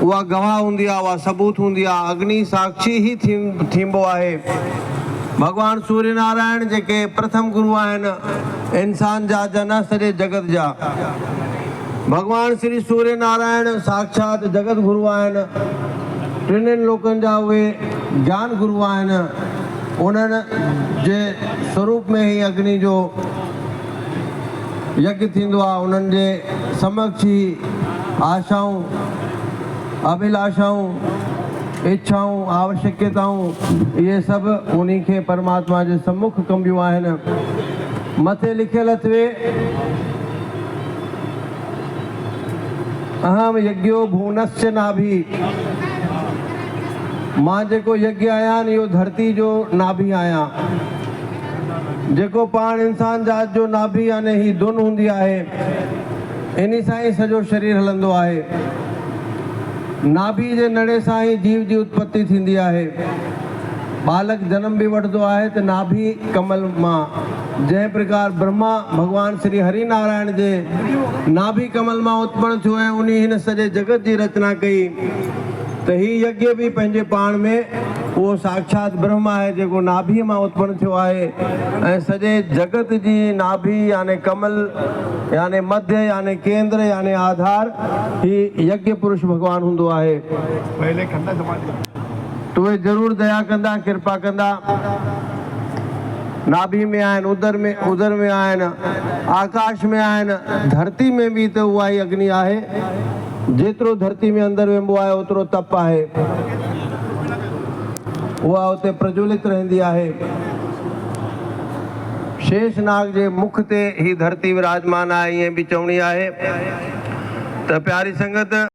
उहा गवाह हूंदी आहे, उहा सबूत हूंदी आहे। अग्नि साक्षी ही थींबो आहे। भगवान सूर्य नारायण जेके प्रथम गुरु आहिनि इंसान जा न सॼे जगत जा। भगवान श्री सूर्य नारायण साक्षात जगत गुरु आहिनि। टिनिनि लोकनि जा उहे ज्ञान गुरु आहिनि। उन्हनि जे स्वरूप में ही अग्नि जो यज्ञ थींदो आहे। उन्हनि जे समक्ष ही आशाऊं, अभिलाषाऊं, इच्छाऊं, आवश्यकताऊं ये सभु उन्हीं खे परमात्मा जे सम्मुख कमबियूं आहिनि। मथे लिखियल थिए अहम यज्ञो भुवनस्य नाभि। मां जेको यज्ञ आहियां इहो धरती जो नाभि आहियां। जेको पाण इंसान जात जो नाभि यानी ही धुन हूंदी आहे, इन सां ई सॼो शरीर हलंदो आहे। नाभि जे नड़े सां ई जीव जी उत्पत्ति थींदी आहे। बालक जन्म भी वठंदो आहे त नाभि कमल मां। जंहिं प्रकार ब्रह्मा भगवान श्री हरि नारायण जे नाभि कमल मां उत्पन्न थियो ऐं उन हिन सॼे जगत जी रचना कई। त ही यज्ञ भी पंहिंजे पाण में उहो साक्षात ब्रह्म आहे जेको नाभि मां उत्पन्न थियो आहे ऐं सॼे जगत जी नाभि यानी कमल यानी मध्य यानी केंद्र यानी आधार ही यज्ञ पुरुष भगवान हूंदो आहे। तो उहे ज़रूर दया कंदा, कृपा कंदा। नाभि में आहिनि, उदर में आहिनि, आकाश में आहिनि, धरती में भी तो उहा ई अग्नि आहे। जेतिरो धरती में अंदर वेंबो आहे ओतिरो तप आहे। उहा उते प्रज्वलित रहंदी आहे। शेषनाग जे मुख ते ही धरती विराजमान आहे, ईअं भी चवणी आहे। त प्यारी संगत